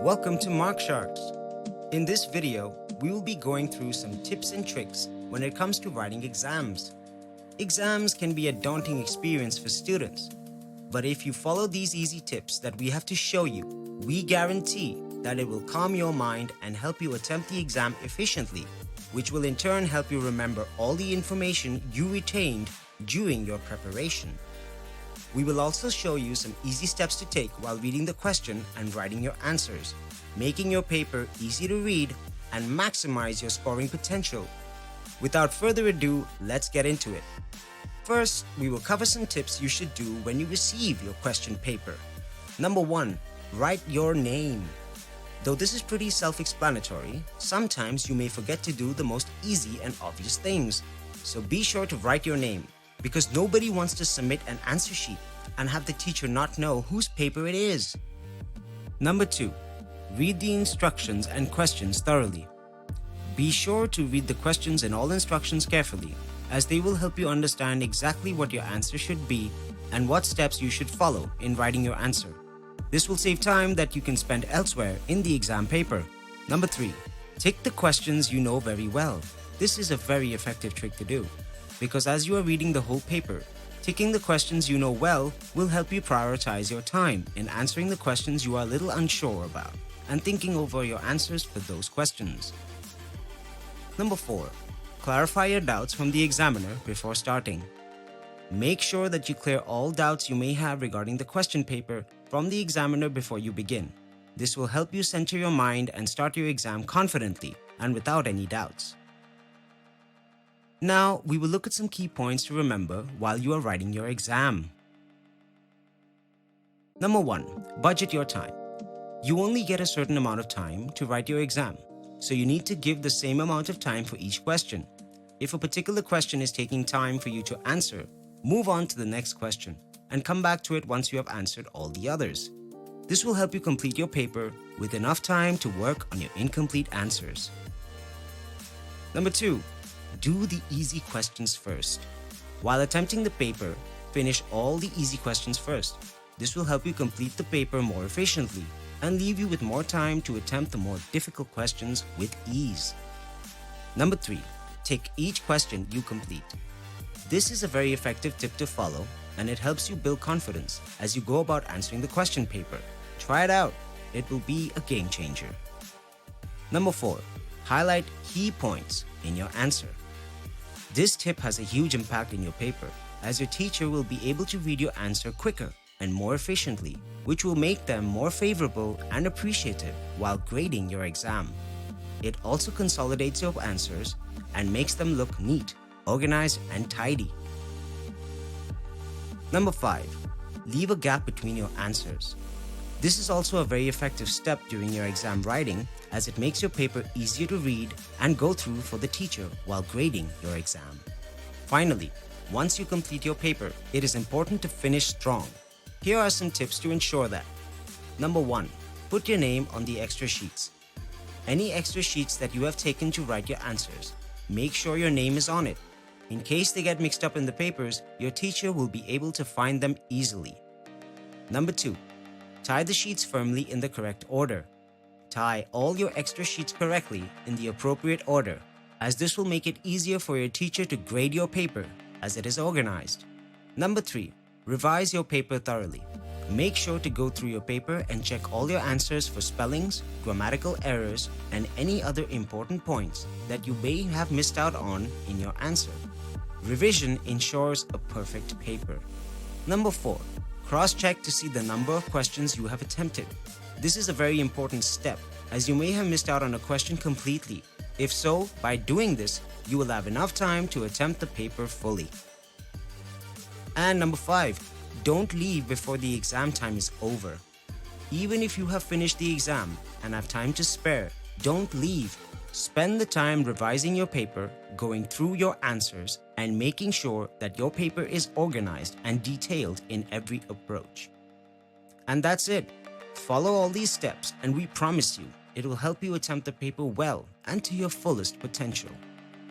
Welcome to MarkSharks. In this video, we will be going through some tips and tricks when it comes to writing exams. Exams can be a daunting experience for students, but if you follow these easy tips that we have to show you, we guarantee that it will calm your mind and help you attempt the exam efficiently, which will in turn help you remember all the information you retained during your preparation. We will also show you some easy steps to take while reading the question and writing your answers, making your paper easy to read and maximize your scoring potential. Without further ado, let's get into it. First, we will cover some tips you should do when you receive your question paper. Number 1. Write your name. Though this is pretty self-explanatory, sometimes you may forget to do the most easy and obvious things. So be sure to write your name, because nobody wants to submit an answer sheet and have the teacher not know whose paper it is. Number 2. Read the instructions and questions thoroughly. Be sure to read the questions and all instructions carefully, as they will help you understand exactly what your answer should be and what steps you should follow in writing your answer. This will save time that you can spend elsewhere in the exam paper. Number 3. Tick the questions you know very well. This is a very effective trick to do, because as you are reading the whole paper, ticking the questions you know well will help you prioritize your time in answering the questions you are a little unsure about and thinking over your answers for those questions. Number 4. Clarify your doubts from the examiner before starting. Make sure that you clear all doubts you may have regarding the question paper from the examiner before you begin. This will help you center your mind and start your exam confidently and without any doubts. Now, we will look at some key points to remember while you are writing your exam. Number 1. Budget your time. You only get a certain amount of time to write your exam, so you need to give the same amount of time for each question. If a particular question is taking time for you to answer, move on to the next question and come back to it once you have answered all the others. This will help you complete your paper with enough time to work on your incomplete answers. Number 2. Do the easy questions first. While attempting the paper, finish all the easy questions first. This will help you complete the paper more efficiently and leave you with more time to attempt the more difficult questions with ease. Number 3. Tick each question you complete. This is a very effective tip to follow, and it helps you build confidence as you go about answering the question paper. Try it out. It will be a game changer. Number 4. Highlight key points in your answer. This tip has a huge impact in your paper, as your teacher will be able to read your answer quicker and more efficiently, which will make them more favorable and appreciative while grading your exam. It also consolidates your answers and makes them look neat, organized, and tidy. Number 5. Leave a gap between your answers. This is also a very effective step during your exam writing, as it makes your paper easier to read and go through for the teacher while grading your exam. Finally, once you complete your paper, it is important to finish strong. Here are some tips to ensure that. Number 1. Put your name on the extra sheets. Any extra sheets that you have taken to write your answers, make sure your name is on it. In case they get mixed up in the papers, your teacher will be able to find them easily. Number 2. Tie the sheets firmly in the correct order. Tie all your extra sheets correctly in the appropriate order, as this will make it easier for your teacher to grade your paper as it is organized. Number 3. Revise your paper thoroughly. Make sure to go through your paper and check all your answers for spellings, grammatical errors, and any other important points that you may have missed out on in your answer. Revision ensures a perfect paper. Number 4. Cross-check to see the number of questions you have attempted. This is a very important step, as you may have missed out on a question completely. If so, by doing this, you will have enough time to attempt the paper fully. And number 5. Don't leave before the exam time is over. Even if you have finished the exam and have time to spare, don't leave. Spend the time revising your paper, going through your answers, and making sure that your paper is organized and detailed in every approach. And that's it. Follow all these steps and we promise you it will help you attempt the paper well and to your fullest potential,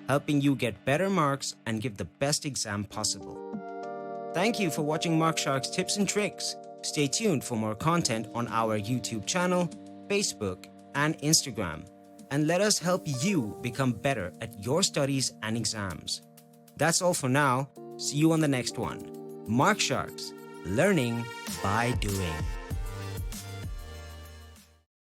helping you get better marks and give the best exam possible. Thank you for watching MarkSharks Tips and Tricks. Stay tuned for more content on our YouTube channel Facebook, and Instagram, and let us help you become better at your studies and exams. That's all for now. See you on the next one. MarkSharks, learning by doing.